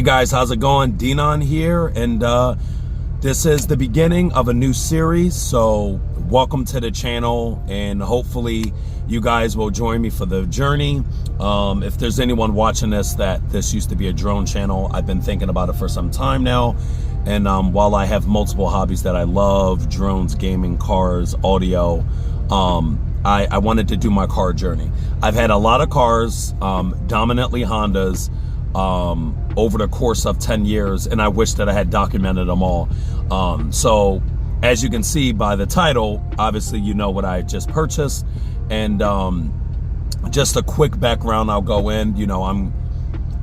Hey guys, how's it going? Dinon here, and this is the beginning of a new series, so welcome to the channel, and hopefully you guys will join me for the journey. If there's anyone watching this used to be a drone channel, I've been thinking about it for some time now, and while I have multiple hobbies that I love, drones, gaming, cars, audio, I wanted to do my car journey. I've had a lot of cars, dominantly Hondas, over the course of 10 years, and I wish that I had documented them all. So as you can see by the title, obviously you know what I just purchased, and just a quick background I'll go in. You know, I'm a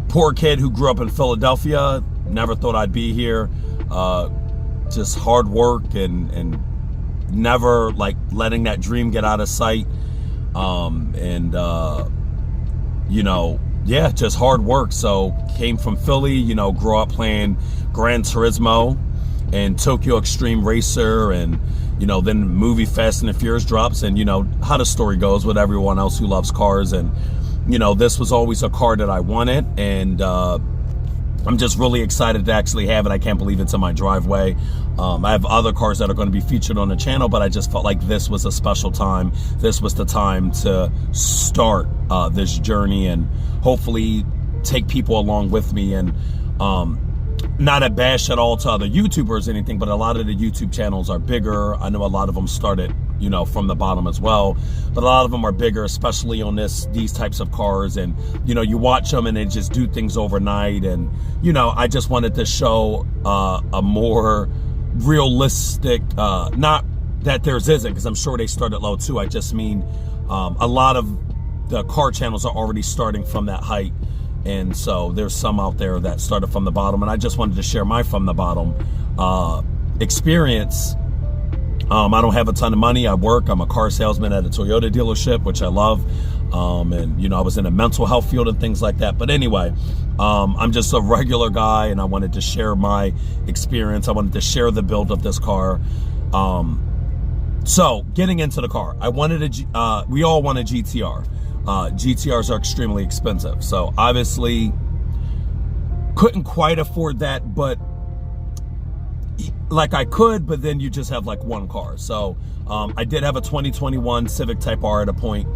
poor kid who grew up in Philadelphia, never thought I'd be here, just hard work and never like letting that dream get out of sight, you know, yeah, just hard work. So came from Philly, you know, grew up playing Gran Turismo and Tokyo Extreme Racer, and you know, then movie Fast and the Furious drops, and you know how the story goes with everyone else who loves cars. And you know, this was always a car that I wanted, and I'm just really excited to actually have it. I can't believe it's in my driveway. I have other cars that are going to be featured on the channel, but I just felt like this was a special time. This was the time to start this journey and hopefully take people along with me, and not a bash at all to other YouTubers or anything, but a lot of the YouTube channels are bigger. I know a lot of them started, you know, from the bottom as well, but a lot of them are bigger, especially on these types of cars. And you know, you watch them and they just do things overnight, and you know, I just wanted to show a more realistic, not that theirs isn't, because I'm sure they started low too. I just mean a lot of the car channels are already starting from that height, and so there's some out there that started from the bottom, and I just wanted to share my from the bottom experience. I don't have a ton of money. I work. I'm a car salesman at a Toyota dealership, which I love. And you know, I was in a mental health field and things like that. But anyway, I'm just a regular guy, and I wanted to share my experience. I wanted to share the build of this car. So getting into the car, we all want a GTR. GTRs are extremely expensive, so obviously couldn't quite afford that, but like I could, but then you just have like one car. So I did have a 2021 Civic Type R at a point,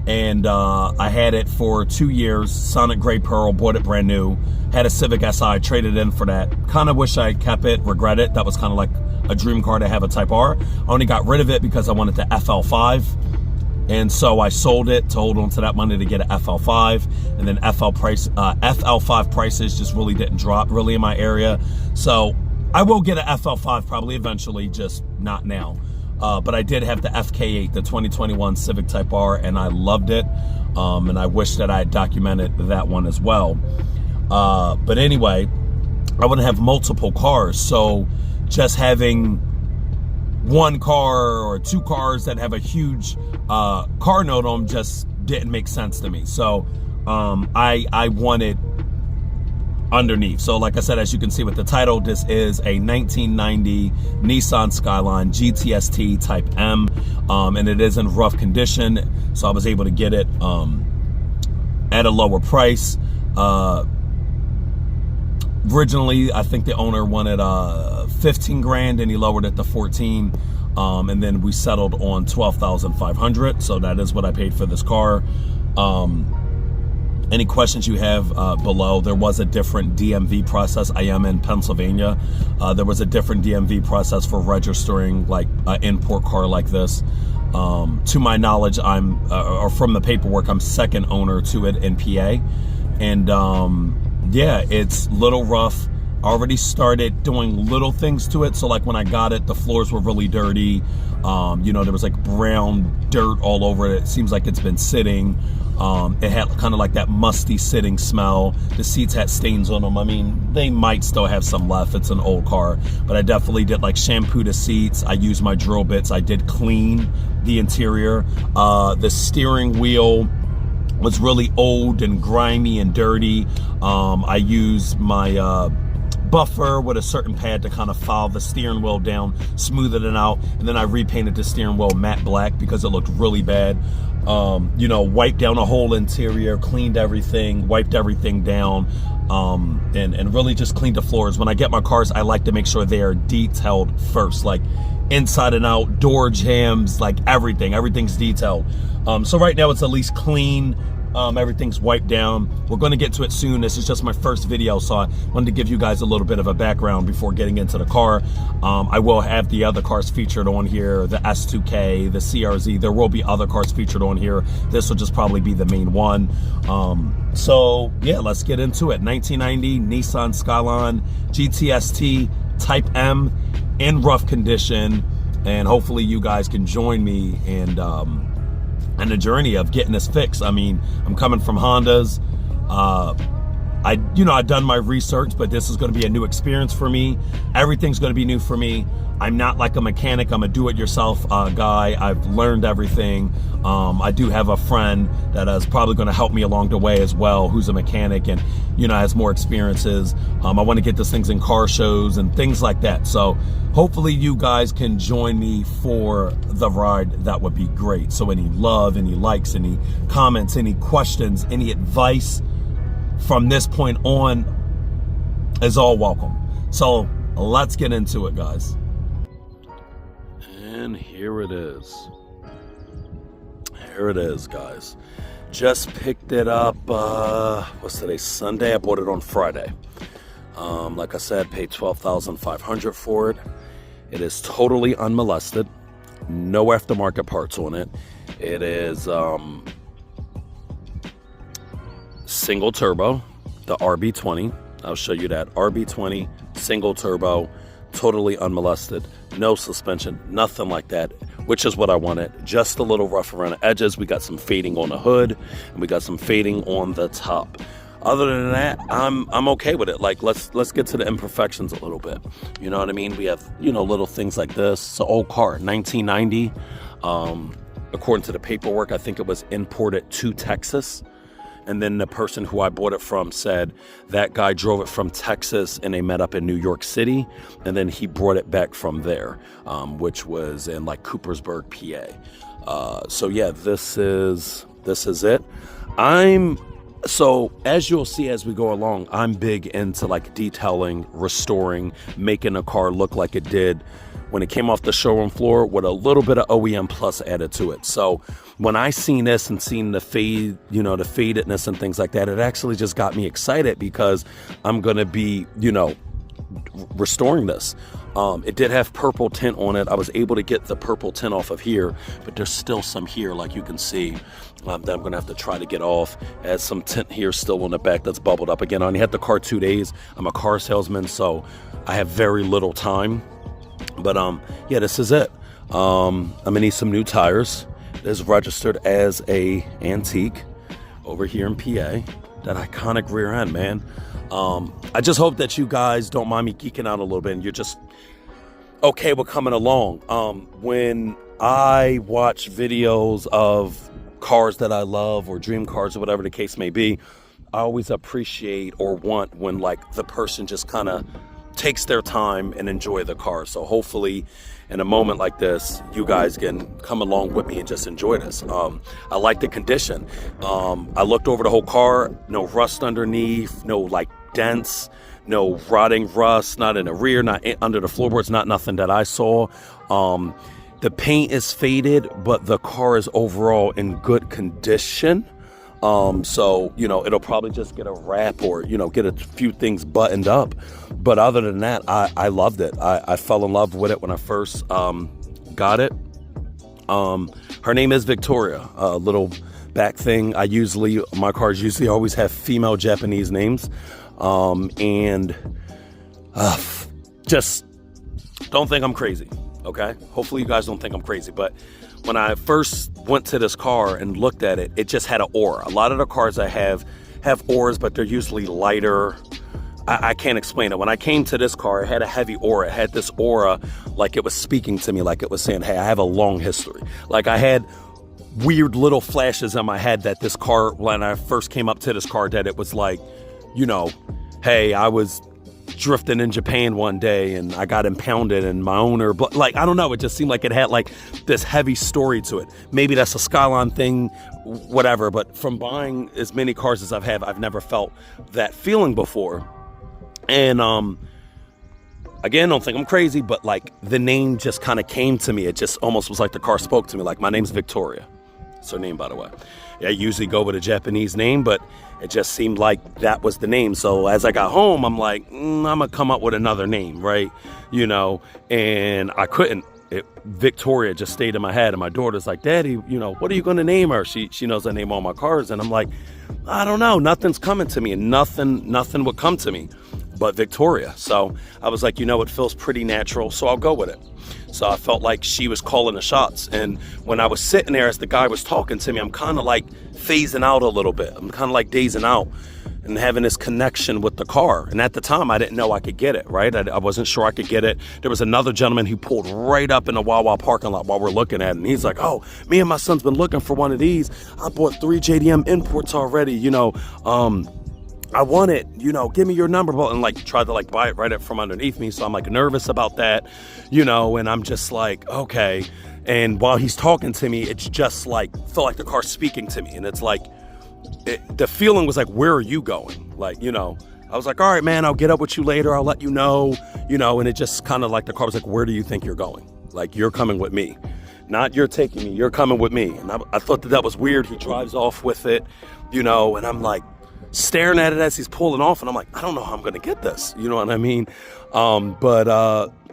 and I had it for 2 years. Sonic Gray Pearl, bought it brand new. Had a Civic SI, traded in for that. Kind of wish I kept it, regret it. That was kind of like a dream car to have a Type R. I only got rid of it because I wanted the FL5. And so I sold it to hold on to that money to get an FL5, and then FL5 prices just really didn't drop really in my area. So I will get an FL5 probably eventually, just not now. But I did have the FK8, the 2021 Civic Type R, and I loved it. And I wish that I had documented that one as well. But anyway, I want to have multiple cars. So just having one car or two cars that have a huge car note on them just didn't make sense to me. So I wanted underneath. So like I said, as you can see with the title, this is a 1990 Nissan Skyline GTST Type M, and it is in rough condition. So I was able to get it at a lower price. Originally, I think the owner wanted 15 grand, and he lowered it to 14. And then we settled on 12,500. So that is what I paid for this car. Any questions you have below? There was a different DMV process. I am in Pennsylvania. There was a different DMV process for registering like an import car like this. To my knowledge, or from the paperwork, I'm second owner to it in PA. And yeah, it's a little rough. Already started doing little things to it. So like when I got it, the floors were really dirty. You know, there was like brown dirt all over it. It seems like it's been sitting. It had kind of like that musty sitting smell. The seats had stains on them. I mean, they might still have some left. It's an old car, but I definitely did like shampoo the seats. I used my drill bits. I did clean the interior. The steering wheel was really old and grimy and dirty. I used my buffer with a certain pad to kind of file the steering wheel down, smooth it out, and then I repainted the steering wheel matte black because it looked really bad. You know, wiped down the whole interior, cleaned everything, wiped everything down. and really just clean the floors. When I get my cars, I like to make sure they are detailed first, like inside and out, door jambs, like everything's detailed. So right now it's at least clean. Everything's wiped down. We're going to get to it soon. This is just my first video, so I wanted to give you guys a little bit of a background before getting into the car. I will have the other cars featured on here, the S2K, the CRZ. There will be other cars featured on here. This will just probably be the main one. So yeah, let's get into it. 1990 Nissan Skyline GTST Type M in rough condition, and hopefully you guys can join me and the journey of getting this fixed. I mean, I'm coming from Hondas. I've done my research, but this is going to be a new experience for me. Everything's going to be new for me. I'm not like a mechanic. I'm a do-it-yourself guy. I've learned everything. I do have a friend that is probably going to help me along the way as well, who's a mechanic and, has more experiences. I want to get these things in car shows and things like that. So hopefully you guys can join me for the ride. That would be great. So any love, any likes, any comments, any questions, any advice from this point on is all welcome. So let's get into it, guys. And here it is. Here it is, guys. Just picked it up, what's today, Sunday? I bought it on Friday. Like I said, paid $12,500 for it. It is totally unmolested. No aftermarket parts on it. It is single turbo, the RB20. I'll show you that. RB20, single turbo, totally unmolested. No suspension, nothing like that, which is what I wanted. Just a little rough around the edges. We got some fading on the hood, and we got some fading on the top. Other than that, I'm okay with it. Like, let's get to the imperfections a little bit. You know what I mean? We have, little things like this. It's an old car, 1990. According to the paperwork, I think it was imported to Texas. And then the person who I bought it from said that guy drove it from Texas and they met up in New York City. And then he brought it back from there, which was in like Coopersburg, PA. So yeah, this is it. So as you'll see as we go along, I'm big into like detailing, restoring, making a car look like it did when it came off the showroom floor with a little bit of OEM plus added to it. So when I seen this and seen the fade, the fadedness and things like that, it actually just got me excited because I'm going to be, restoring this. It did have purple tint on it. I was able to get the purple tint off of here, but there's still some here, like you can see, that I'm going to have to try to get off. It has some tint here still on the back that's bubbled up. Again, I only had the car 2 days. I'm a car salesman, so I have very little time. But yeah, this is it. I'm gonna need some new tires. It is registered as a antique over here in PA. That iconic rear end, man. I just hope that you guys don't mind me geeking out a little bit and you're just okay with coming along. When I watch videos of cars that I love or dream cars or whatever the case may be, I always appreciate or want when like the person just kind of takes their time and enjoy the car. So hopefully in a moment like this, you guys can come along with me and just enjoy this. I like the condition. I looked over the whole car, no rust underneath, no like dents, no rotting rust, not in the rear, not under the floorboards, not nothing that I saw. The paint is faded, but the car is overall in good condition. So, it'll probably just get a wrap or, get a few things buttoned up. But other than that, I loved it. I fell in love with it when I first got it. Her name is Victoria. A little back thing. My cars usually always have female Japanese names. Just don't think I'm crazy. Okay. Hopefully you guys don't think I'm crazy, but when I first went to this car and looked at it, it just had an aura. A lot of the cars I have auras, but they're usually lighter. I can't explain it. When I came to this car, it had a heavy aura. It had this aura like it was speaking to me, like it was saying, hey, I have a long history. Like I had weird little flashes in my head that this car, when I first came up to this car, that it was like, hey, I was drifting in Japan one day and I got impounded and my owner, but like, I don't know, it just seemed like it had like this heavy story to it. Maybe that's a Skyline thing, whatever, but from buying as many cars as I've never felt that feeling before. And again, don't think I'm crazy, but like the name just kind of came to me. It just almost was like the car spoke to me. Like, my name's Victoria. It's her name, by the way. I usually go with a Japanese name, but it just seemed like that was the name. So as I got home, I'm like, I'm gonna come up with another name, right? You know, and I couldn't. Victoria just stayed in my head, and my daughter's like, Daddy, you know, what are you gonna name her? She knows I name all my cars, and I'm like, I don't know, nothing's coming to me, and nothing would come to me but Victoria. So I was like, you know, it feels pretty natural, so I'll go with it. So I felt like she was calling the shots. And when I was sitting there as the guy was talking to me, I'm kind of like phasing out a little bit. I'm kind of like dazing out and having this connection with the car. And at the time, I didn't know I could get it, right? I wasn't sure I could get it. There was another gentleman who pulled right up in the Wawa parking lot while we're looking at it. And he's like, oh, me and my son's been looking for one of these. I bought 3 JDM imports already, you know, I want it, you know, give me your number, and like tried to like buy it right up from underneath me. So I'm like nervous about that, you know, and I'm just like, okay. And while he's talking to me, it's just like, felt like the car's speaking to me. And it's like, the feeling was like, where are you going? Like, you know, I was like, all right, man, I'll get up with you later. I'll let you know, and it just kind of like the car was like, where do you think you're going? Like, you're coming with me. Not you're taking me, you're coming with me. And I thought that was weird. He drives off with it, you know, and I'm like, staring at it as he's pulling off, and I'm like, I don't know how I'm gonna get this, you know what I mean? But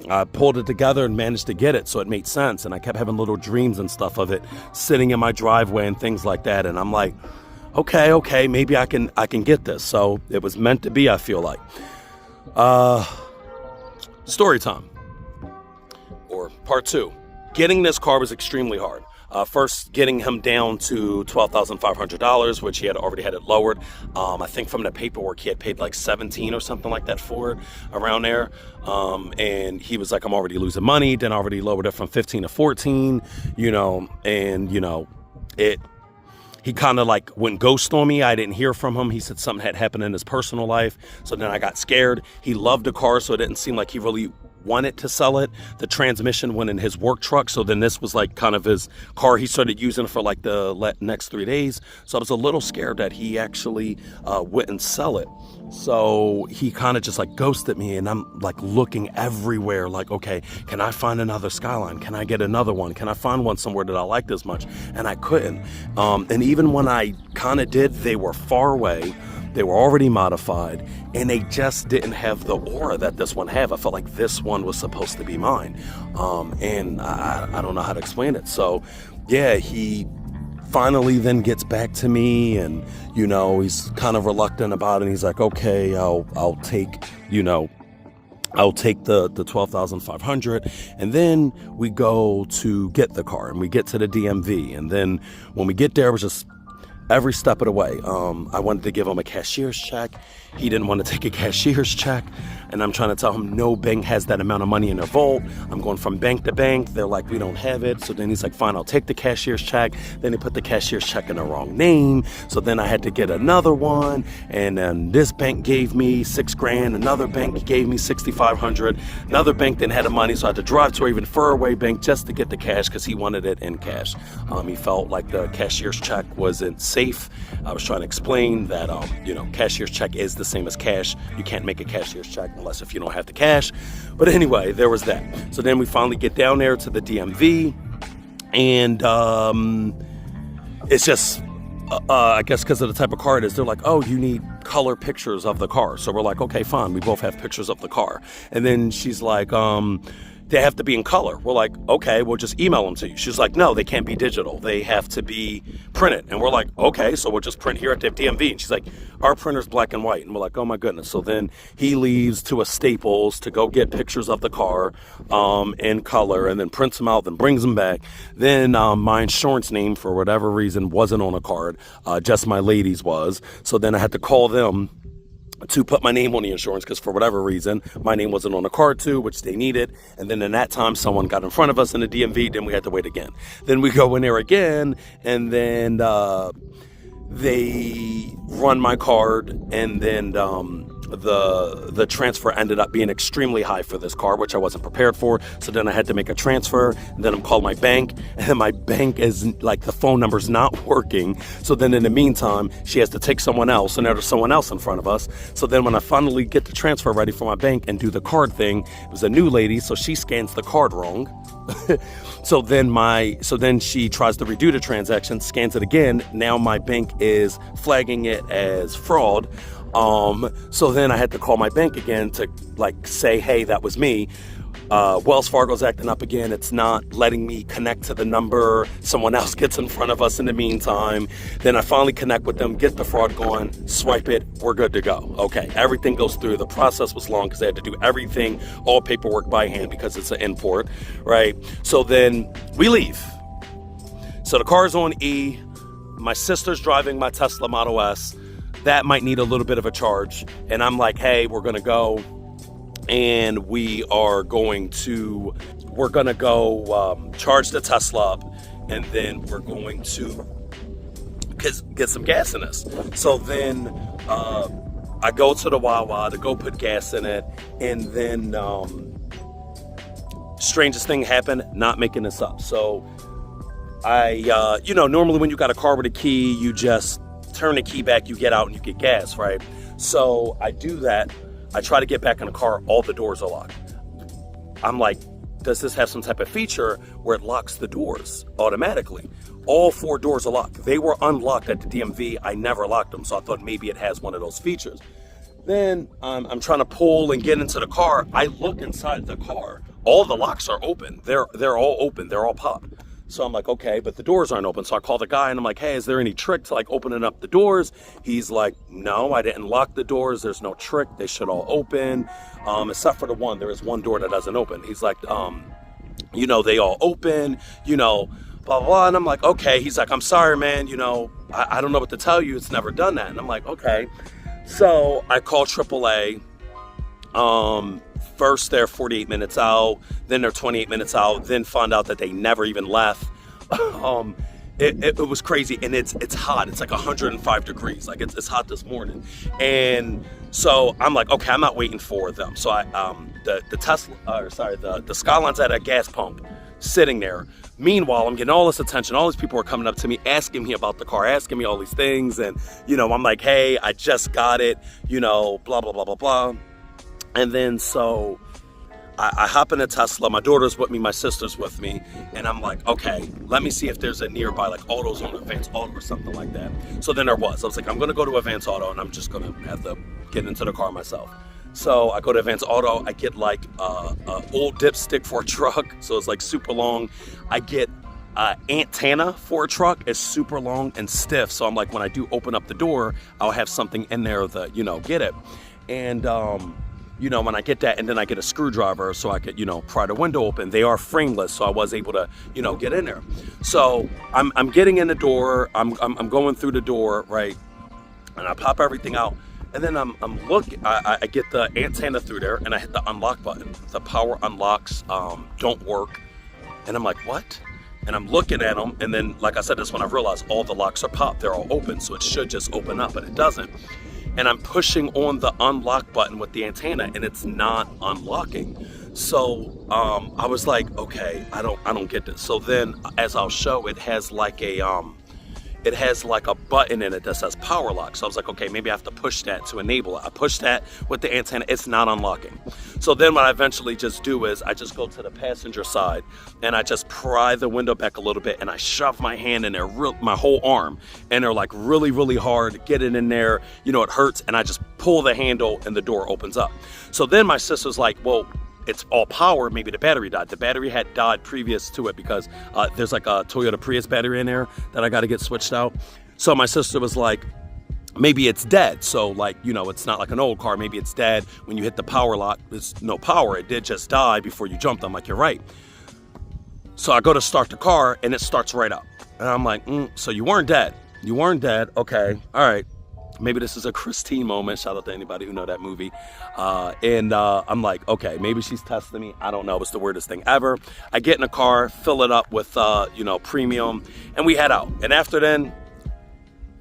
I pulled it together and managed to get it, so it made sense. And I kept having little dreams and stuff of it sitting in my driveway and things like that. And I'm like, okay, maybe I can get this. So it was meant to be, I feel like. Story time, or part 2. Getting this car was extremely hard. First, getting him down to $12,500, which he had already had it lowered. I think from the paperwork, he had paid like 17 or something like that for it, around there. And he was like, I'm already losing money. Then already lowered it from 15 to 14, you know, and, you know, he kind of like went ghost on me. I didn't hear from him. He said something had happened in his personal life. So then I got scared. He loved the car, so it didn't seem like he really wanted to sell it. The transmission went in his work truck, so then this was like kind of his car he started using for like the next 3 days. So I was a little scared that he actually wouldn't sell it. So he kind of just like ghosted me, and I'm like looking everywhere like, okay, can I find another Skyline? Can I get another one? Can I find one somewhere that I like this much? And I couldn't. And even when I kind of did, they were far away. They were already modified, and they just didn't have the aura that this one had. I felt like this one was supposed to be mine. And I don't know how to explain it. So yeah, he finally then gets back to me, and, you know, he's kind of reluctant about it. And he's like, okay, I'll take, you know, I'll take the 12,500. And then we go to get the car, and we get to the DMV. And then when we get there, it was just every step of the way. I wanted to give him a cashier's check. He didn't want to take a cashier's check. And I'm trying to tell him no bank has that amount of money in their vault. I'm going from bank to bank. They're like, we don't have it. So then he's like, fine, I'll take the cashier's check. Then he put the cashier's check in the wrong name. So then I had to get another one. And then this bank gave me $6,000. Another bank gave me $6,500. Another bank didn't have the money. So I had to drive to an even further away bank just to get the cash, because he wanted it in cash. He felt like the cashier's check wasn't safe. I was trying to explain that, you know, cashier's check is the same as cash. You can't make a cashier's check unless if you don't have the cash. But anyway, there was that. So then we finally get down there to the DMV, and it's just, I guess because of the type of car it is, they're like, oh, you need color pictures of the car. So we're like, okay, fine. We both have pictures of the car. And then she's like, they have to be in color. We're like, okay, we'll just email them to you. She's like, no, they can't be digital. They have to be printed. And we're like, okay, so we'll just print here at the DMV. And she's like, our printer's black and white. And we're like, oh my goodness. So then he leaves to a Staples to go get pictures of the car in color, and then prints them out, then brings them back. Then my insurance name, for whatever reason, wasn't on a card. Just my lady's was. So then I had to call them to put my name on the insurance, because for whatever reason my name wasn't on the card too, which they needed. And then in that time, someone got in front of us in the DMV. Then we had to wait again. Then we go in there again, and then they run my card, and then the transfer ended up being extremely high for this car, which I wasn't prepared for. So then I had to make a transfer, and then I'm calling my bank, and then my bank is like, the phone number's not working. So then in the meantime, she has to take someone else, and there's someone else in front of us. So then when I finally get the transfer ready for my bank and do the card thing, it was a new lady, so she scans the card wrong. So then she tries to redo the transaction, scans it again. Now my bank is flagging it as fraud. So then I had to call my bank again to like say, hey, that was me. Wells Fargo's acting up again. It's not letting me connect to the number. Someone else gets in front of us in the meantime. Then I finally connect with them, get the fraud going, swipe it, we're good to go. Okay, everything goes through. The process was long because I had to do everything, all paperwork by hand because it's an import, right? So then we leave. So the car's on E. My sister's driving my Tesla Model S. That might need a little bit of a charge. And I'm like, hey, we're going to go. And we're going to go charge the Tesla up, and then we're going to get some gas in us. So then I go to the Wawa to go put gas in it, and then strangest thing happened, not making this up. So I, normally when you got a car with a key, you just turn the key back, you get out and you get gas, right? So I do that. I try to get back in the car, all the doors are locked. I'm like, does this have some type of feature where it locks the doors automatically? All 4 doors are locked. They were unlocked at the DMV. I never locked them, so I thought maybe it has one of those features. Then I'm trying to pull and get into the car. I look inside the car. All the locks are open. They're all open. They're all popped. So I'm like, okay, but the doors aren't open. So I call the guy and I'm like, hey, is there any trick to like opening up the doors? He's like, no, I didn't lock the doors. There's no trick. They should all open. Except for the one, there is one door that doesn't open. He's like, they all open, blah, blah, blah. And I'm like, okay. He's like, I'm sorry, man. I don't know what to tell you. It's never done that. And I'm like, okay. So I call AAA. First they're 48 minutes out, then they're 28 minutes out, then found out that they never even left. It was crazy, and it's hot. It's like 105 degrees. Like it's hot this morning. And so I'm like, okay, I'm not waiting for them. So I the Skyline's at a gas pump sitting there. Meanwhile, I'm getting all this attention. All these people are coming up to me, asking me about the car, asking me all these things. And, I'm like, hey, I just got it, blah, blah, blah, blah, blah. And then so I hop in a Tesla, my daughter's with me, my sister's with me, and I'm like, okay, let me see if there's a nearby, like AutoZone, Advance Auto or something like that. So then there was. I was like, I'm gonna go to Advance Auto and I'm just gonna have to get into the car myself. So I go to Advance Auto, I get like a old dipstick for a truck, so it's like super long. I get antenna for a truck, is super long and stiff, so I'm like, when I do open up the door, I'll have something in there to, get it. And when I get that, and then I get a screwdriver so I could, pry the window open. They are frameless, so I was able to, get in there. So I'm getting in the door, I'm going through the door, right? And I pop everything out, and then I'm looking, I get the antenna through there, and I hit the unlock button. The power unlocks don't work. And I'm like, what? And I'm looking at them, and then, like I said, that's when I realized all the locks are popped. They're all open, so it should just open up, but it doesn't. And I'm pushing on the unlock button with the antenna, and it's not unlocking. So I was like, okay, I don't get this. So then, as I'll show, it has like a button in it that says power lock. So I was like, okay, maybe I have to push that to enable it. I push that with the antenna, it's not unlocking. So then what I eventually just do is I just go to the passenger side and I just pry the window back a little bit, and I shove my hand in there, my whole arm, and they're like really, really hard, get it in there, it hurts, and I just pull the handle and the door opens up. So then my sister's like, well, it's all power, maybe the battery died. The battery had died previous to it because there's like a Toyota Prius battery in there that I got to get switched out. So my sister was like, maybe it's dead. So like, it's not like an old car. Maybe it's dead. When you hit the power lock, there's no power. It did just die before you jumped. I'm like, you're right. So I go to start the car and it starts right up. And I'm like, so you weren't dead. You weren't dead. Okay. All right. Maybe this is a Christine moment. Shout out to anybody who know that movie. I'm like, okay, maybe she's testing me. I don't know. It's the weirdest thing ever. I get in a car, fill it up with, premium, and we head out. And after then,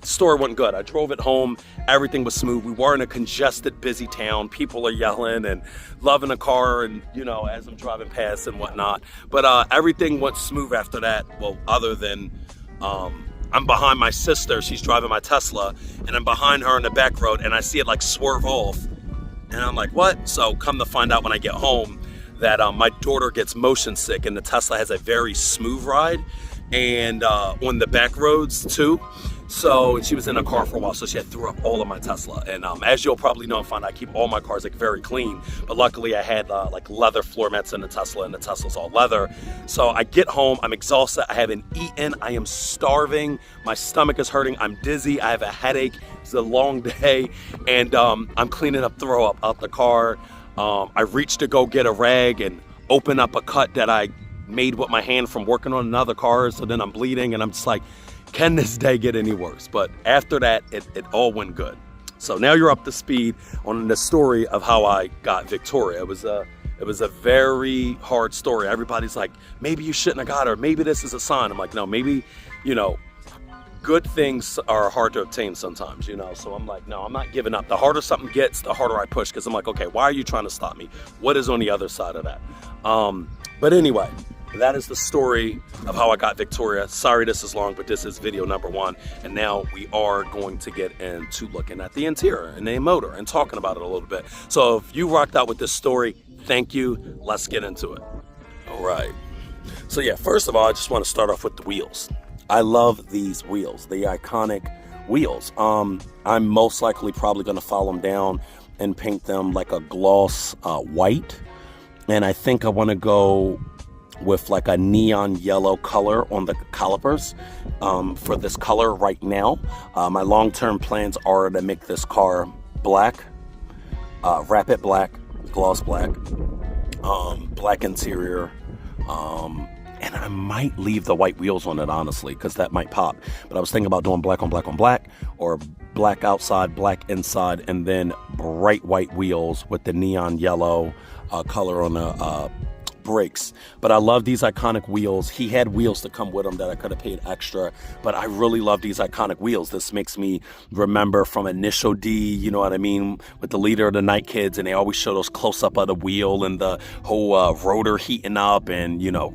story wasn't good. I drove it home. Everything was smooth. We were in a congested, busy town. People are yelling and loving the car, and you know, as I'm driving past and whatnot. But everything went smooth after that. Well, other than I'm behind my sister. She's driving my Tesla, and I'm behind her in the back road, and I see it like swerve off, and I'm like, what? So come to find out when I get home that my daughter gets motion sick, and the Tesla has a very smooth ride, and on the back roads too. So she was in a car for a while, so she had threw up all of my Tesla. And as you'll probably know and find, I keep all my cars like very clean. But luckily I had like leather floor mats in the Tesla, and the Tesla's all leather. So I get home, I'm exhausted, I haven't eaten, I am starving, my stomach is hurting, I'm dizzy, I have a headache, it's a long day, and I'm cleaning up throw up out the car. I reached to go get a rag and open up a cut that I made with my hand from working on another car, so then I'm bleeding, and I'm just like, can this day get any worse? But after that, it all went good. So now you're up to speed on the story of how I got Victoria. It was a very hard story. Everybody's like, maybe you shouldn't have got her. Maybe this is a sign. I'm like, no, maybe, you know, good things are hard to obtain sometimes, you know? So I'm like, no, I'm not giving up. The harder something gets, the harder I push, because I'm like, okay, why are you trying to stop me? What is on the other side of that? But anyway, that is the story of how I got Victoria. Sorry this is long, but this is video number 1. And now we are going to get into looking at the interior and the motor and talking about it a little bit. So if you rocked out with this story, thank you. Let's get into it. All right. So yeah, first of all, I just want to start off with the wheels. I love these wheels, the iconic wheels. I'm most likely probably going to follow them down and paint them like a gloss white. And I think I want to go with like a neon yellow color on the calipers for this color right now. My long-term plans are to make this car black, wrap it black, gloss black, black interior, and I might leave the white wheels on it, honestly, because that might pop. But I was thinking about doing black on black on black, or black outside, black inside, and then bright white wheels with the neon yellow color on the brakes. But I love these iconic wheels. He had wheels to come with him that I could have paid extra, but I really love these iconic wheels. This makes me remember from Initial D, you know what I mean, with the Leader of the Night Kids, and they always show those close up of the wheel and the whole rotor heating up, and you know,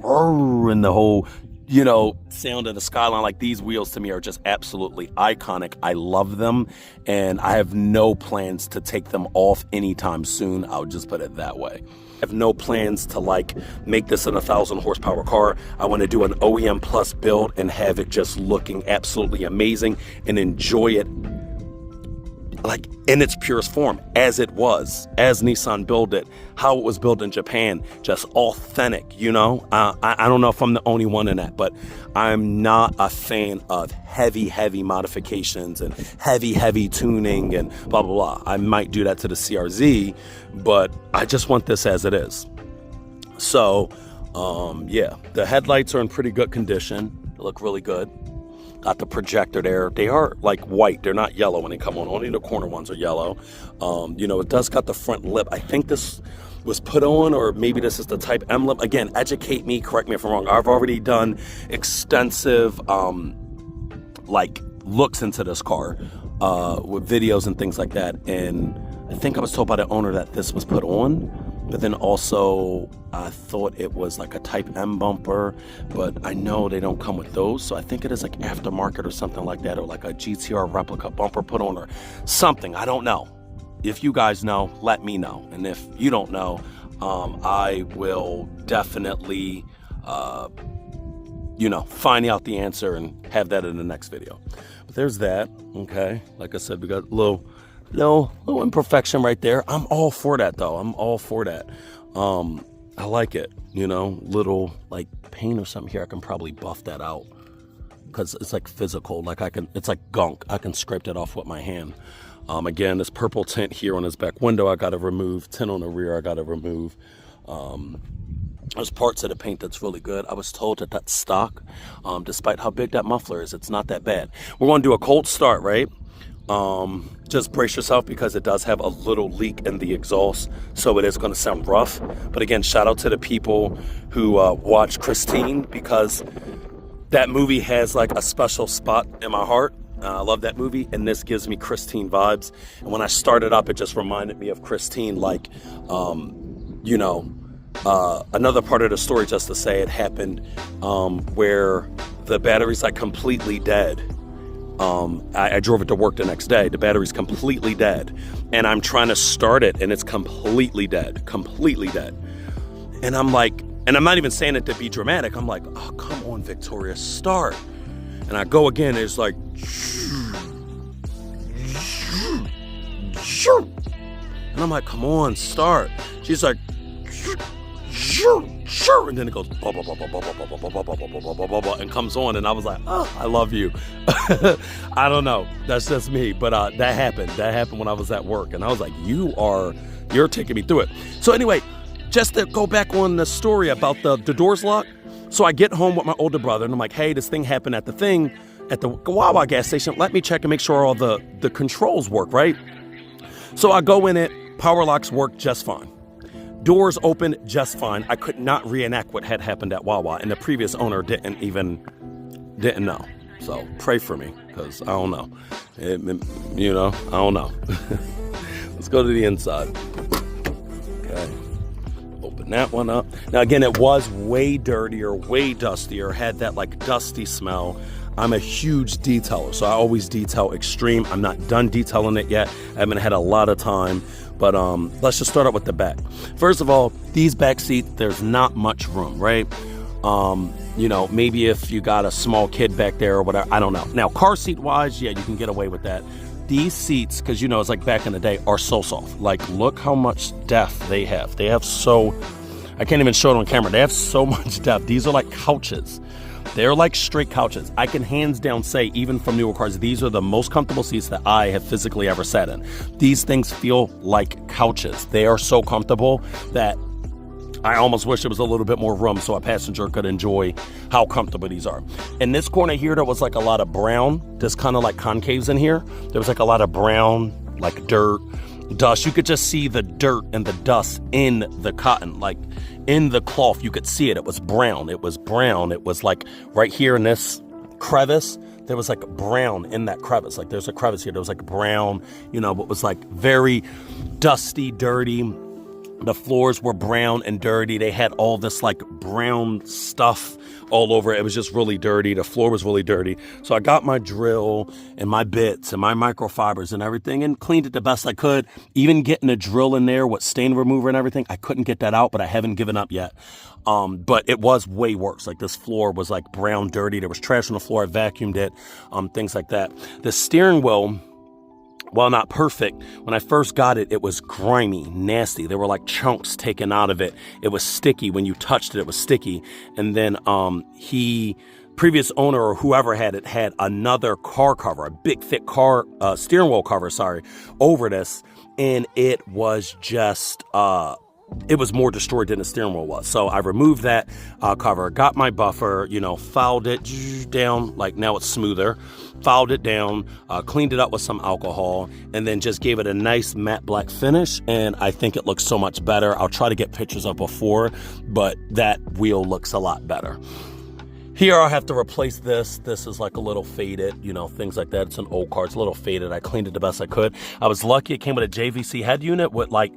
and the whole, you know, sound of the Skyline. Like, these wheels to me are just absolutely iconic. I love them, and I have no plans to take them off anytime soon. I'll just put it that way. I have no plans to like make this an 1,000 horsepower car. I want to do an OEM plus build and have it just looking absolutely amazing and enjoy it like in its purest form, as it was, as Nissan built it, how it was built in Japan, just authentic, you know? I don't know if I'm the only one in that, but I'm not a fan of heavy modifications and heavy tuning and blah, blah, blah. I might do that to the CRZ, but I just want this as it is. So, yeah, the headlights are in pretty good condition. They look really good. Got the projector there. They are like white. They're not yellow when they come on. Only the corner ones are yellow. You know, it does got the front lip. I think this was put on, or maybe this is the Type M lip. Again, educate me, correct me if I'm wrong. I've already done extensive like looks into this car with videos and things like that. And I think I was told by the owner that this was put on, but then also I thought it was like a Type M bumper, but I know they don't come with those, so I think it is like aftermarket or something like that, or like a GTR replica bumper put on or something. I don't know. If you guys know, let me know. And if you don't know, I will definitely, you know, find out the answer and have that in the next video. But there's that, okay? Like I said, we got a little imperfection right there. I'm all for that, though. I'm all for that. I like it, you know, little like paint or something here. I can probably buff that out because it's like physical. Like it's like gunk. I can scrape that off with my hand. Again, this purple tint here on his back window, I got to remove. Tint on the rear, I got to remove. There's parts of the paint that's really good. I was told that that's stock. Despite how big that muffler is, it's not that bad. We're going to do a cold start, right? Just brace yourself because it does have a little leak in the exhaust, so it is going to sound rough. But again, shout out to the people who watch Christine, because that movie has like a special spot in my heart. I love that movie, and this gives me Christine vibes. And when I started up, it just reminded me of Christine, like, another part of the story, just to say, it happened where the battery's like completely dead. I drove it to work the next day. The battery's completely dead, and I'm trying to start it, and it's completely dead. And I'm like, and I'm not even saying it to be dramatic. I'm like, oh, come on, Victoria, start. And I go again, it's like, and I'm like, come on, start. She's like, and then it goes, and comes on, and I was like, oh, I love you. I don't know, that's just me, but that happened when I was at work, and I was like, you're taking me through it. So anyway, just to go back on the story about the doors locked. So I get home with my older brother, and I'm like, hey, this thing happened at the Wawa gas station. Let me check and make sure all the controls work, right? So I go in it, power locks work just fine. Doors open just fine. I could not reenact what had happened at Wawa, and the previous owner didn't know. So pray for me, because I don't know. I don't know. Let's go to the inside. Okay. Open that one up. Now again, it was way dirtier, way dustier, had that like dusty smell. I'm a huge detailer, so I always detail extreme. I'm not done detailing it yet. I haven't had a lot of time, but let's just start out with the back. First of all, these back seats, there's not much room, right? Maybe if you got a small kid back there or whatever, I don't know. Now, car seat wise, yeah, you can get away with that. These seats, because it's like back in the day, are so soft. Like, look how much depth they have. I can't even show it on camera. They have so much depth. These are like couches. They're like straight couches. I can hands down say, even from newer cars, these are the most comfortable seats that I have physically ever sat in. These things feel like couches. They are so comfortable that I almost wish there was a little bit more room so a passenger could enjoy how comfortable these are. In this corner here, there was like a lot of brown, there's kind of like concaves in here. There was like a lot of brown, like dirt, dust. You could just see the dirt and the dust in the cotton, like in the cloth. You could see it. It was brown. It was like right here in this crevice, there was like brown in that crevice. Like there's a crevice here. There was like brown, but was like very dusty, dirty. The floors were brown and dirty. They had all this like brown stuff all over it. It was just really dirty. The floor was really dirty. So I got my drill and my bits and my microfibers and everything and cleaned it the best I could. Even getting a drill in there with stain remover and everything, I couldn't get that out, but I haven't given up yet. But it was way worse. Like this floor was like brown, dirty. There was trash on the floor. I vacuumed it, things like that. The steering wheel, while not perfect, when I first got it, it was grimy, nasty. There were like chunks taken out of it. It was sticky. When you touched it, it was sticky. And then previous owner or whoever had it had another car cover, a big thick steering wheel cover, over this. And it was just, it was more destroyed than the steering wheel was. So I removed that cover, got my buffer, filed it down, like now it's smoother, filed it down, cleaned it up with some alcohol, and then just gave it a nice matte black finish. And I think it looks so much better. I'll try to get pictures of before, but that wheel looks a lot better. Here I'll have to replace this. This is like a little faded, things like that. It's an old car, it's a little faded. I cleaned it the best I could. I was lucky it came with a JVC head unit with like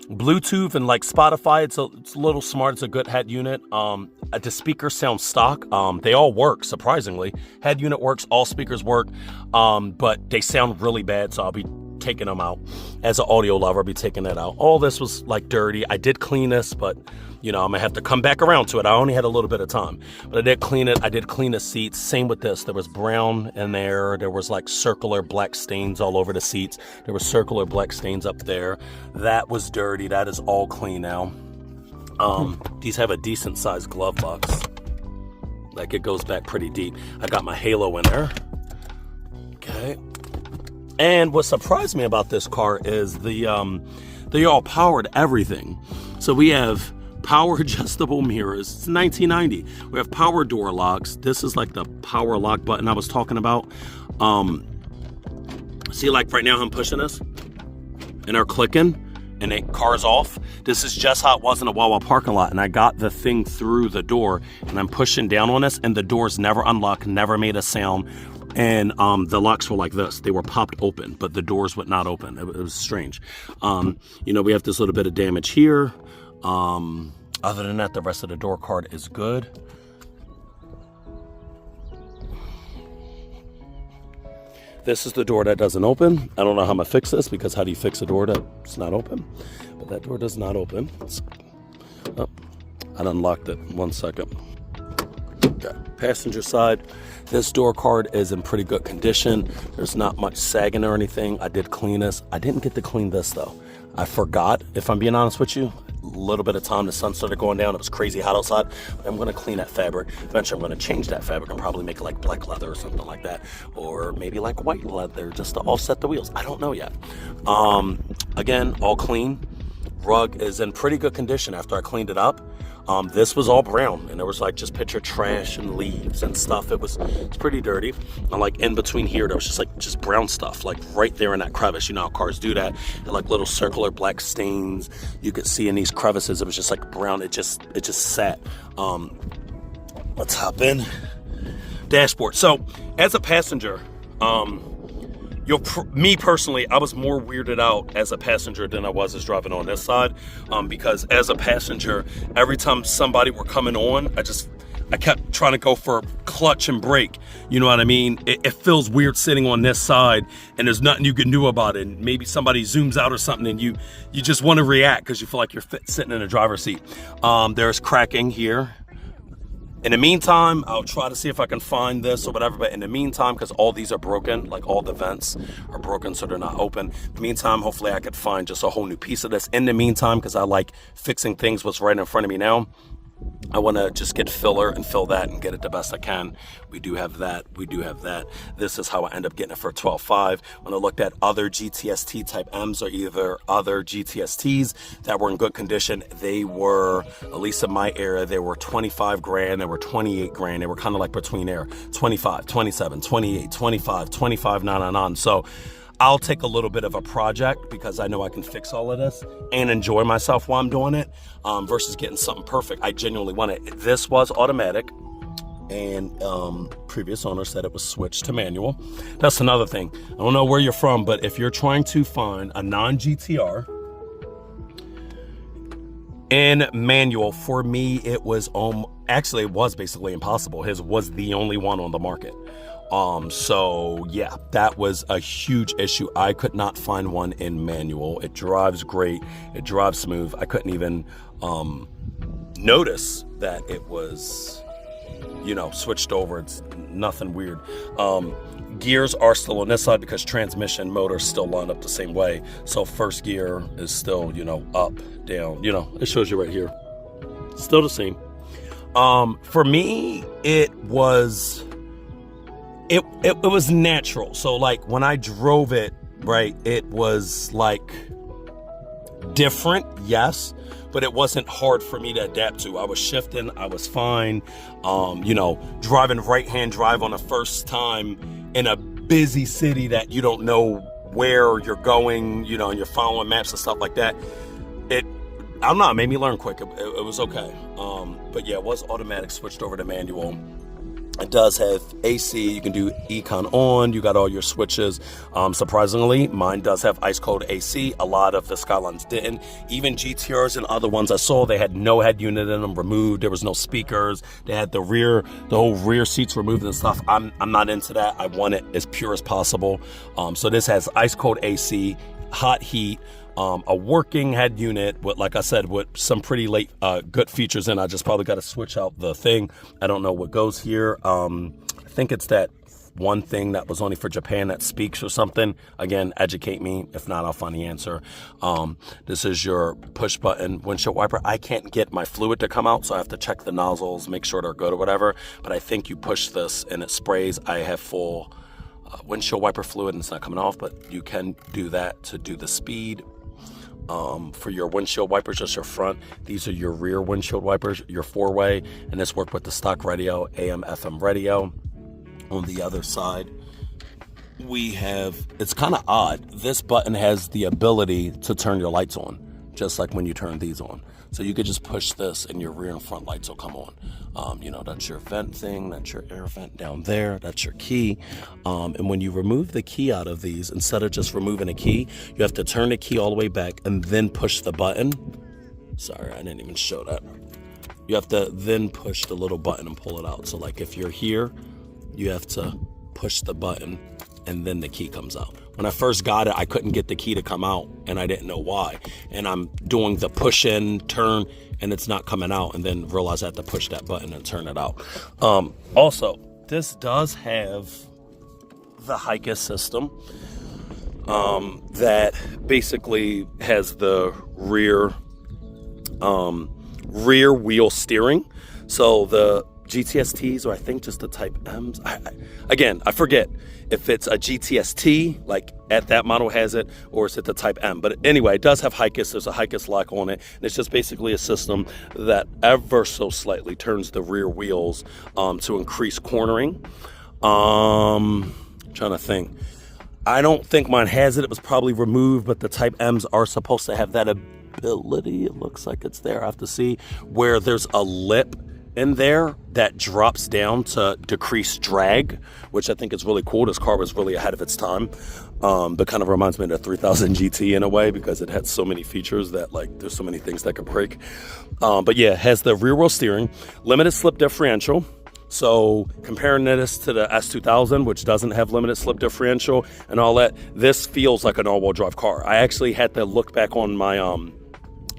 Bluetooth and like Spotify. It's a little smart. It's a good head unit. The speakers sound stock. They all work, surprisingly. Head unit works, all speakers work, but they sound really bad, so I'll be taking them out. As an audio lover, I'll be taking that out. All this was like dirty. I did clean this, but I'm gonna have to come back around to it. I only had a little bit of time, but I did clean it. I did clean the seats. Same with this. There was brown in there. There was like circular black stains all over the seats. There were circular black stains up there. That was dirty. That is all clean now. These have a decent sized glove box. Like it goes back pretty deep. I got my halo in there. Okay. And what surprised me about this car is they all powered everything. So we have power adjustable mirrors. It's 1990. We have power door locks. This is like the power lock button I was talking about. See, like right now I'm pushing this and they're clicking and the car's off. This is just how it was in a Wawa parking lot. And I got the thing through the door and I'm pushing down on this and the doors never unlocked, never made a sound. And the locks were like this. They were popped open, but the doors would not open. It was strange. You know, we have this little bit of damage here. Other than that, the rest of the door card is good. This is the door that doesn't open. I don't know how I'm gonna fix this, because how do you fix a door that's not open? But that door does not open. Oh, I unlocked it. 1 second. Okay, passenger side. This door card is in pretty good condition. There's not much sagging or anything. I did clean this. I didn't get to clean this though. I forgot, if I'm being honest with you. A little bit of time, the sun started going down. It was crazy hot outside. But I'm gonna clean that fabric. Eventually I'm gonna change that fabric and probably make it like black leather or something like that. Or maybe like white leather, just to offset the wheels. I don't know yet. Again, all clean. Rug is in pretty good condition after I cleaned it up. This was all brown, and there was like just picture trash and leaves and stuff. It's pretty dirty. And like in between here, there was just brown stuff, like right there in that crevice. You know how cars do that. They're like little circular black stains you could see in these crevices. It was just like brown. It just sat. Let's hop in. Dashboard. So as a passenger, me personally, I was more weirded out as a passenger than I was as driving on this side, because as a passenger, every time somebody were coming on, I kept trying to go for clutch and brake. You know what I mean? It feels weird sitting on this side, and there's nothing you can do about it. And maybe somebody zooms out or something, and you just want to react because you feel like you're sitting in a driver's seat. There's cracking here. In the meantime, I'll try to see if I can find this or whatever, but in the meantime, because all these are broken, like all the vents are broken, so they're not open. In the meantime, hopefully I could find just a whole new piece of this. In the meantime, because I like fixing things what's right in front of me now, I want to just get filler and fill that and get it the best I can. We do have that. We do have that. This is how I end up getting it for $12,500. When I looked at other GTST type M's or either other GTSTs that were in good condition, they were, at least in my area, they were 25 grand, they were 28 grand. They were kind of like between there, 25, 27, 28, 25, 25, 999. So I'll take a little bit of a project because I know I can fix all of this and enjoy myself while I'm doing it, versus getting something perfect. I genuinely want it. This was automatic, and previous owner said it was switched to manual. That's another thing. I don't know where you're from, but if you're trying to find a non-GTR in manual, for me, it was actually it was basically impossible. His was the only one on the market. So yeah, that was a huge issue. I could not find one in manual. It drives great. It drives smooth. I couldn't even notice that it was, switched over. It's nothing weird. Gears are still on this side because transmission motor still lined up the same way. So first gear is still, up, down, it shows you right here. Still the same. For me, it was natural. So like when I drove it, right, it was like different, yes, but it wasn't hard for me to adapt to. I was shifting, I was fine. Driving right-hand drive on the first time in a busy city that you don't know where you're going, and you're following maps and stuff like that. It made me learn quick. It was okay. But yeah, it was automatic, switched over to manual. It does have AC. You can do Econ on. You got all your switches. Surprisingly, mine does have ice cold AC. A lot of the Skylines didn't. Even GTRs and other ones I saw, they had no head unit in them removed. There was no speakers. They had the whole rear seats removed and stuff. I'm not into that. I want it as pure as possible. So this has ice cold AC, hot heat, a working head unit with, like I said, with some pretty good features in. I just probably got to switch out the thing. I don't know what goes here. I think it's that one thing that was only for Japan that speaks or something. Again, educate me. If not, I'll find the answer. This is your push button windshield wiper. I can't get my fluid to come out, so I have to check the nozzles, make sure they're good or whatever. But I think you push this and it sprays. I have full windshield wiper fluid and it's not coming off, but you can do that to do the speed. For your windshield wipers, just your front. These are your rear windshield wipers, your 4-way, and this worked with the stock radio, AM, FM radio. On the other side, we have, it's kind of odd, this button has the ability to turn your lights on. just like when you turn these on. So you could just push this and your rear and front lights will come on. You know, that's your vent thing, that's your air vent down there, that's your key. And when you remove the key out of these, instead of just removing a key, you have to turn the key all the way back and then push the button. Sorry, I didn't even show that. You have to then push the little button and pull it out. So like if you're here, you have to push the button and then the key comes out. When I first got it, I couldn't get the key to come out and I didn't know why. And I'm doing the push in, turn, and it's not coming out, and then realize I have to push that button and turn it out. Also, this does have the Hikes system that basically has the rear wheel steering. So the GTSTs, or I think just the Type M's, again, I forget if it's a GTST, like at that model has it, or is it the Type M. But anyway, it does have Hikes. There's a Hikes lock on it, and it's just basically a system that ever so slightly turns the rear wheels to increase cornering. Trying to think. I don't think mine has it. It was probably removed, but the Type M's are supposed to have that ability. It looks like it's there. I have to see where there's a lip in there that drops down to decrease drag, which I think is really cool. This car was really ahead of its time, but kind of reminds me of the 3000 GT in a way, because it had so many features that, like, there's so many things that could break. But yeah, it has the rear wheel steering, limited slip differential. So comparing this to the S2000, which doesn't have limited slip differential and all that, this feels like an all-wheel drive car. I actually had to look back on my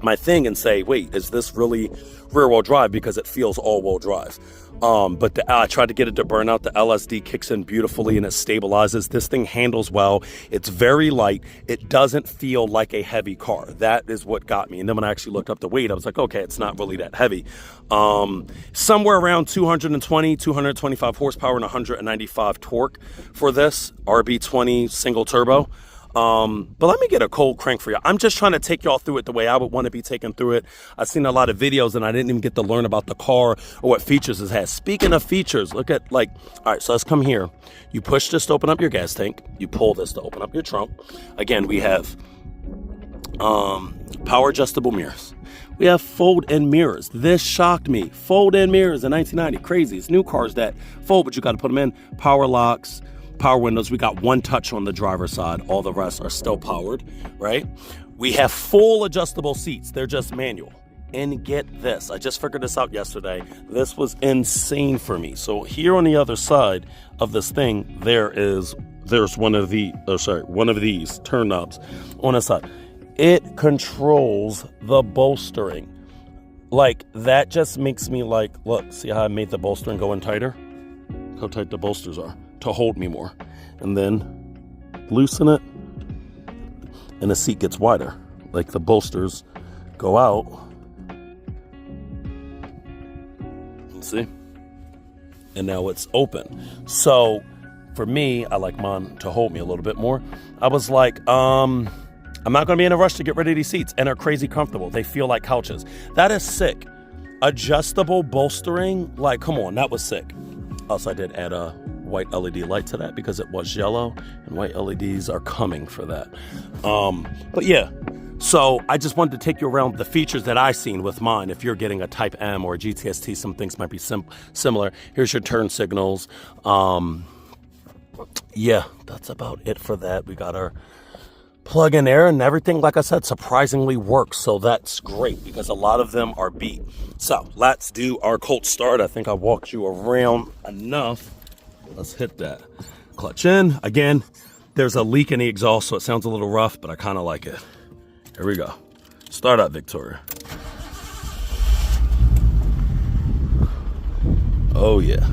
my thing and say, wait, is this really rear-wheel drive, because it feels all-wheel drive. But I tried to get it to burn out. The LSD kicks in beautifully and it stabilizes. This thing handles well. It's very light. It doesn't feel like a heavy car. That is what got me. And then when I actually looked up the weight, I was like, okay, it's not really that heavy. Somewhere around 220, 225 horsepower and 195 torque for this RB20 single turbo. But let me get a cold crank for you. I'm just trying to take y'all through it the way I would want to be taken through it. I've seen a lot of videos and I didn't even get to learn about the car or what features it has. Speaking of features, look at, like, all right, so let's come here. You push this to open up your gas tank. You pull this to open up your trunk. Again, we have power adjustable mirrors. We have fold-in mirrors. This shocked me. Fold-in mirrors in 1990. Crazy. It's new cars that fold, but you got to put them in. Power locks. Power windows. We got one touch on the driver's side. All the rest are still powered, right? We have full adjustable seats. They're just manual. And get this, I just figured this out yesterday. This was insane for me. So here on the other side of this thing, there's one of these turn knobs on the side. It controls the bolstering. Like, that just makes me like, look, see how I made the bolstering go in tighter? How tight the bolsters are to hold me more. And then loosen it and the seat gets wider. Like, the bolsters go out. See? And now it's open. So for me, I like mine to hold me a little bit more. I was like, I'm not going to be in a rush to get rid of these seats, and they're crazy comfortable. They feel like couches. That is sick. Adjustable bolstering, like, come on, that was sick. Also, I did add a white LED light to that because it was yellow, and white LEDs are coming for that. But yeah, so I just wanted to take you around the features that I've seen with mine. If you're getting a Type M or a GTST, some things might be similar. Here's your turn signals. Yeah, that's about it for that. We got our plug-in air, and everything, like I said, surprisingly works. So that's great because a lot of them are beat. So let's do our cold start. I think I walked you around enough. Let's hit that. Clutch in. Again, there's a leak in the exhaust, so it sounds a little rough, but I kind of like it. Here we go. Start up, Victoria. Oh, yeah.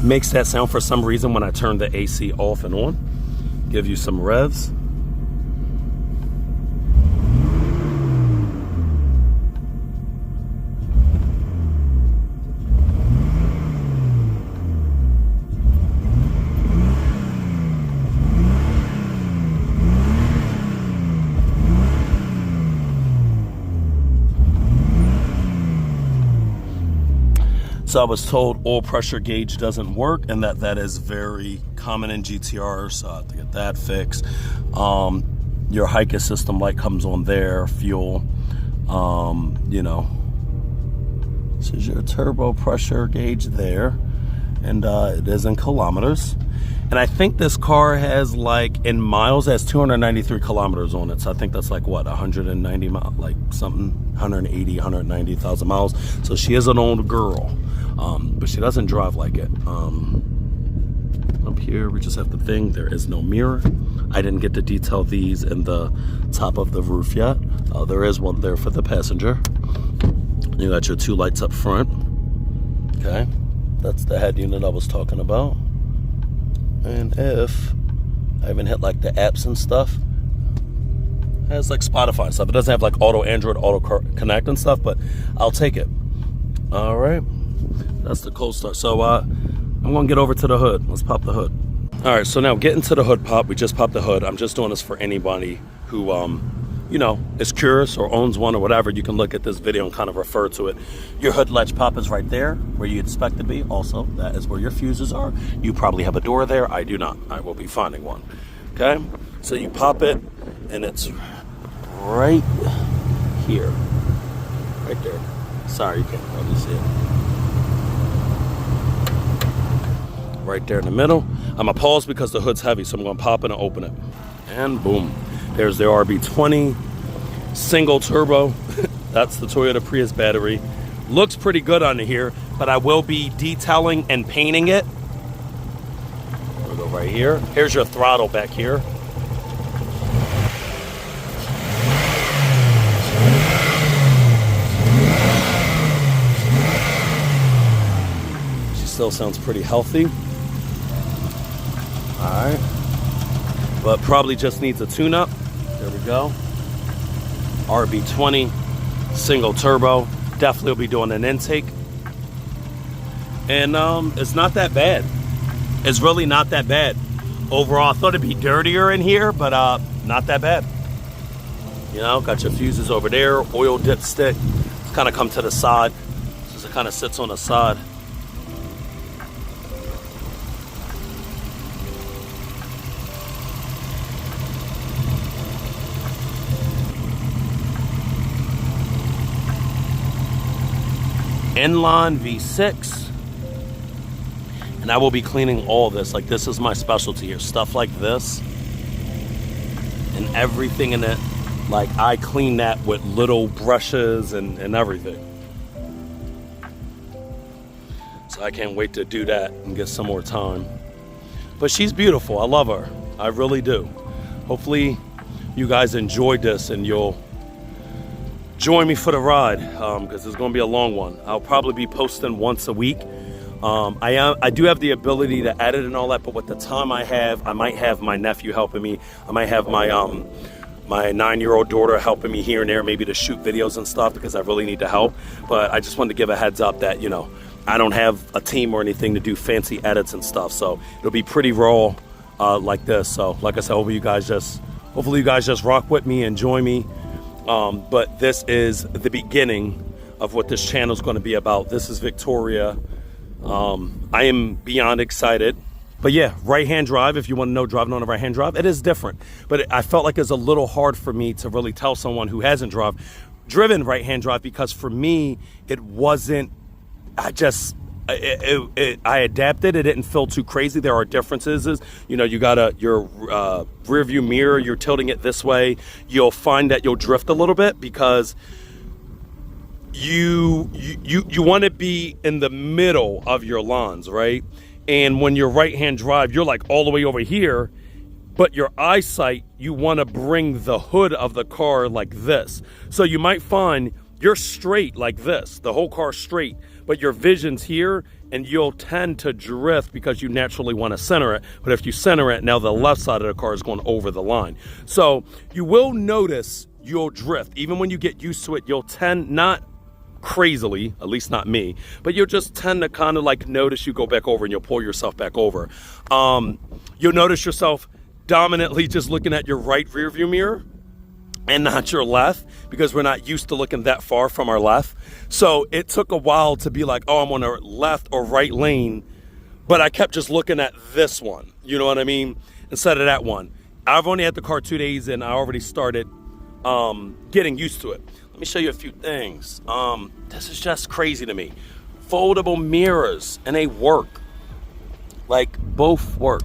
Makes that sound for some reason when I turn the AC off and on. Give you some revs. So I was told oil pressure gauge doesn't work, and that is very common in GTR, so I have to get that fixed. Your hike system light comes on there, fuel, you know. This is your turbo pressure gauge there, and it is in kilometers. And I think this car has, like, in miles, has 293 kilometers on it. So I think that's like, what, 190 miles, like something, 180, 190,000 miles. So she is an old girl, but she doesn't drive like it. Up here, we just have the thing. There is no mirror. I didn't get to detail these in the top of the roof yet. There is one there for the passenger. You got your 2 lights up front. Okay, that's the head unit I was talking about. And if I haven't hit like the apps and stuff, it has like Spotify and stuff. It doesn't have like auto Android, auto connect and stuff, but I'll take it. All right, that's the cold start. So I'm gonna get over to the hood. Let's pop the hood. All right, so now getting to the hood pop, we just popped the hood. I'm just doing this for anybody who you know, is curious or owns one or whatever. You can look at this video and kind of refer to it. Your hood latch pop is right there where you expect to be. Also, that is where your fuses are. You probably have a door there. I do not. I will be finding one. Okay, so you pop it and it's right here, right there. Sorry, you can't probably see it. Right there in the middle. I'm gonna pause because the hood's heavy, so I'm gonna pop it and open it, and boom. There's the RB20 single turbo. That's the Toyota Prius battery. Looks pretty good under here, but I will be detailing and painting it. We'll go right here. Here's your throttle back here. She still sounds pretty healthy. All right, but probably just needs a tune-up. There we go. RB20 single turbo. Definitely will be doing an intake. And it's not that bad. It's really not that bad. Overall, I thought it'd be dirtier in here, but not that bad. You know, got your fuses over there, oil dipstick. It's kind of come to the side. So it kind of sits on the side. Inline V6, and I will be cleaning all this. Like, this is my specialty here, stuff like this and everything in it. Like, I clean that with little brushes and everything. So I can't wait to do that and get some more time. But she's beautiful. I love her. I really do. Hopefully you guys enjoyed this and you'll join me for the ride, because it's going to be a long one. I'll probably be posting once a week. I do have the ability to edit and all that, but with the time I have, I might have my nephew helping me. I might have my my 9-year-old daughter helping me here and there, maybe to shoot videos and stuff, because I really need the help. But I just wanted to give a heads up that, you know, I don't have a team or anything to do fancy edits and stuff, so it'll be pretty raw like this. So like I said, hopefully you guys just rock with me and join me. But this is the beginning of what this channel is going to be about. This is Victoria. I am beyond excited. But yeah, right-hand drive, if you want to know driving on a right-hand drive, it is different. But I felt like it's a little hard for me to really tell someone who hasn't driven right-hand drive, because for me, it wasn't, I adapted. It didn't feel too crazy. There are differences. You know, you got your rear view mirror, you're tilting it this way. You'll find that you'll drift a little bit because you want to be in the middle of your lawns, right? And when you're right-hand drive, you're like all the way over here, but your eyesight, you want to bring the hood of the car like this. So you might find you're straight like this, the whole car straight, but your vision's here, and you'll tend to drift because you naturally want to center it. But if you center it, now the left side of the car is going over the line. So you will notice you'll drift. Even when you get used to it, you'll tend, not crazily, at least not me, but you'll just tend to kind of like notice you go back over and you'll pull yourself back over. You'll notice yourself dominantly just looking at your right rear view mirror. and not your left, because we're not used to looking that far from our left. So it took a while to be like, oh, I'm on the left or right lane, but I kept just looking at this one, you know what I mean, instead of that one. I've only had the car 2 days and I already started getting used to it. Let me show you a few things. This is just crazy to me. Foldable mirrors, and they work. Like, both work.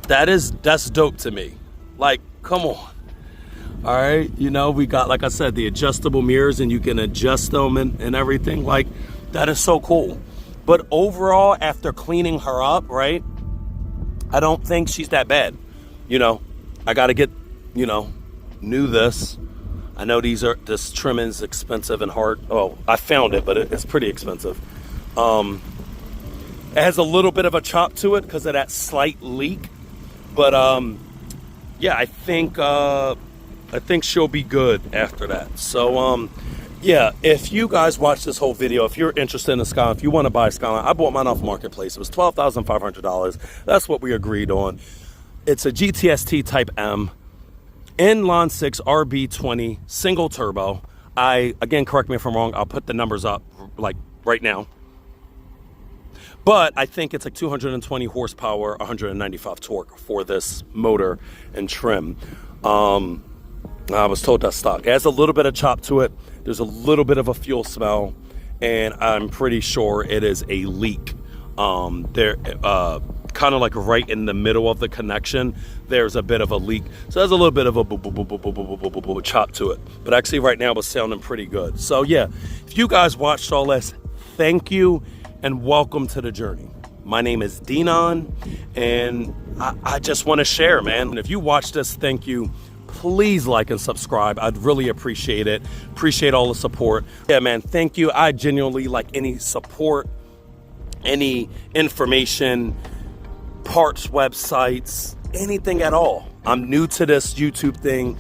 That's dope to me. Like, come on. All right, you know, we got, like I said, the adjustable mirrors, and you can adjust them and everything. Like, that is so cool. But overall, after cleaning her up, right, I don't think she's that bad. You know, I got to get, you know, new this. I know this trim is expensive and hard. Oh, I found it, but it's pretty expensive. It has a little bit of a chop to it because of that slight leak. But yeah, I think she'll be good after that. So yeah, if you guys watch this whole video, if you're interested in a Skyline, if you want to buy a Skyline, I bought mine off Marketplace. It was $12,500. That's what we agreed on. It's a GTST Type M, inline 6 RB20 single turbo. Again, correct me if I'm wrong. I'll put the numbers up like right now. But I think it's like 220 horsepower, 195 torque for this motor and trim. I was told that's stock. It has a little bit of chop to it. There's a little bit of a fuel smell, and I'm pretty sure it is a leak. Kind of like right in the middle of the connection, there's a bit of a leak. So there's a little bit of a chop to it. But actually right now it's sounding pretty good. So yeah, if you guys watched all this, thank you and welcome to the journey. My name is Dinon, and I just want to share, man. And if you watch this, thank you. Please like and subscribe. I'd really appreciate it. Appreciate all the support. Yeah, man, thank you. I genuinely like any support, any information, parts, websites, anything at all. I'm new to this YouTube thing.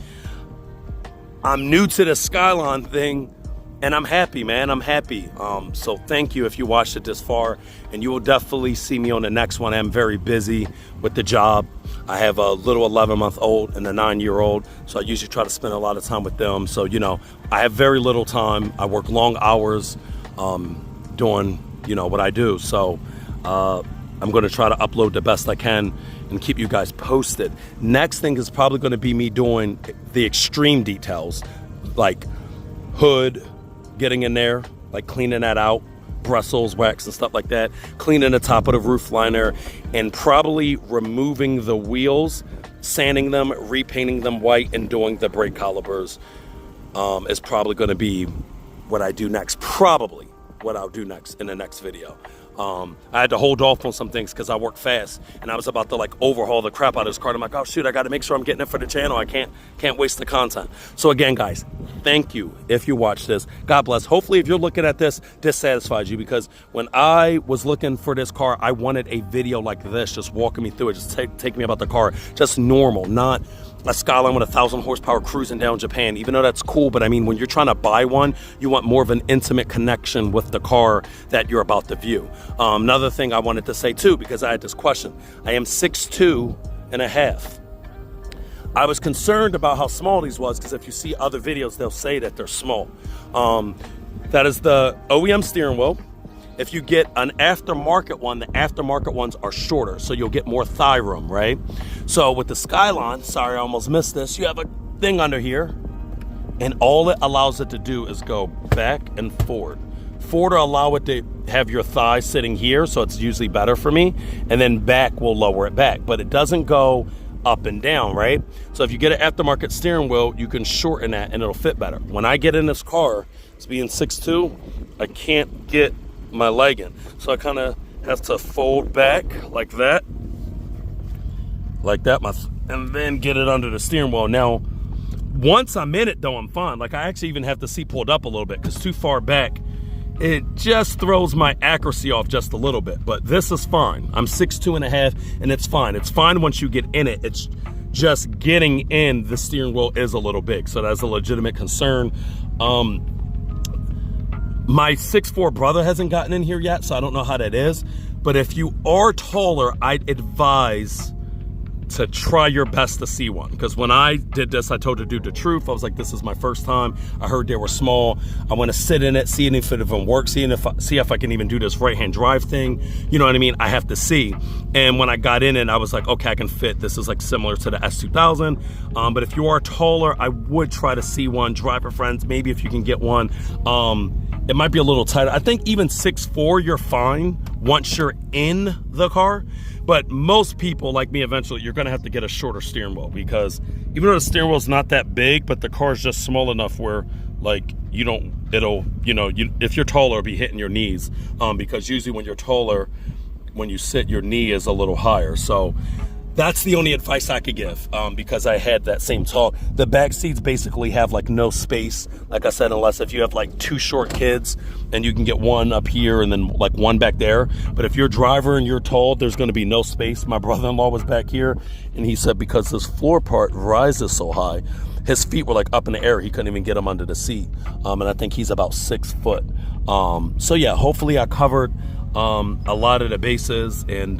I'm new to the Skyline thing, and I'm happy, man. I'm happy. So thank you if you watched it this far, and you will definitely see me on the next one. I'm very busy with the job. I have a little 11-month-old and a 9-year-old, so I usually try to spend a lot of time with them. So, you know, I have very little time. I work long hours doing, you know, what I do. So I'm going to try to upload the best I can and keep you guys posted. Next thing is probably going to be me doing the extreme details, like hood, getting in there, like cleaning that out, bristles, wax, and stuff like that, cleaning the top of the roof liner, and probably removing the wheels, sanding them, repainting them white, and doing the brake calipers is probably going to be what I do next. Probably what I'll do next in the next video. I had to hold off on some things because I work fast, and I was about to like overhaul the crap out of this car. I'm like, oh shoot, I got to make sure I'm getting it for the channel. I can't waste the content. So again, guys, thank you if you watch this. God bless. Hopefully, if you're looking at this satisfies you, because when I was looking for this car, I wanted a video like this, just walking me through it, just take me about the car, just normal, not a Skyline with 1,000 horsepower cruising down Japan. Even though that's cool, but I mean, when you're trying to buy one, you want more of an intimate connection with the car that you're about to view. Another thing I wanted to say too, because I had this question. I am 6'2.5". I was concerned about how small these was, because if you see other videos, they'll say that they're small. That is the OEM steering wheel. If you get an aftermarket one, the aftermarket ones are shorter, so you'll get more thigh room, right? So with the Skyline, sorry, I almost missed this, you have a thing under here, and all it allows it to do is go back and forward. Forward will allow it to have your thigh sitting here, so it's usually better for me, and then back will lower it back, but it doesn't go up and down, right? So if you get an aftermarket steering wheel, you can shorten that and it'll fit better. When I get in this car, it's being 6'2", I can't get my leg in, so I kind of have to fold back like that, and then get it under the steering wheel. Now, once I'm in it though, I'm fine. Like, I actually even have the seat pulled up a little bit, because too far back, it just throws my accuracy off just a little bit. But this is fine. I'm 6'2.5", and it's fine. It's fine once you get in it. It's just getting in the steering wheel is a little big, so that's a legitimate concern. My 6'4" brother hasn't gotten in here yet, so I don't know how that is. But if you are taller, I'd advise to try your best to see one. Because when I did this, I told the dude the truth. I was like, this is my first time. I heard they were small. I want to sit in it, see if it even works, see if I can even do this right-hand drive thing. You know what I mean? I have to see. And when I got in it, I was like, okay, I can fit. This is like similar to the S2000. But if you are taller, I would try to see one. Driver friends, maybe if you can get one. It might be a little tighter. I think even 6'4", you're fine once you're in the car. But most people, like me, eventually, you're gonna have to get a shorter steering wheel, because even though the steering wheel's not that big, but the car's just small enough where, like, if you're taller, it'll be hitting your knees. Because usually when you're taller, when you sit, your knee is a little higher. So that's the only advice I could give, because I had that same talk. The back seats basically have like no space, like I said, unless if you have like 2 short kids and you can get one up here and then like one back there. But if you're a driver and you're tall, there's gonna be no space. My brother-in-law was back here and he said because this floor part rises so high, his feet were like up in the air. He couldn't even get them under the seat. And I think he's about 6 foot. So yeah, hopefully I covered a lot of the bases, and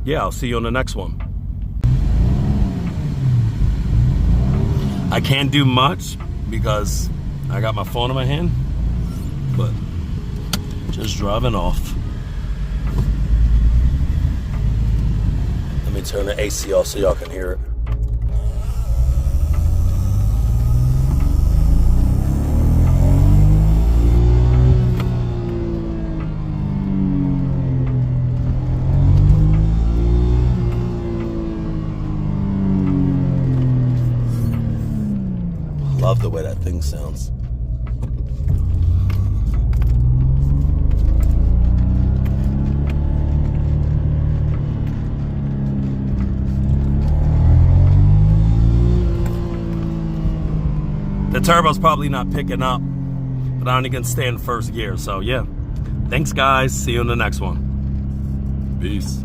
yeah, I'll see you on the next one. I can't do much because I got my phone in my hand, but just driving off. Let me turn the AC off so y'all can hear it. Love the way that thing sounds. The turbo's probably not picking up, but I only can stay in first gear. So yeah, thanks guys. See you in the next one. Peace.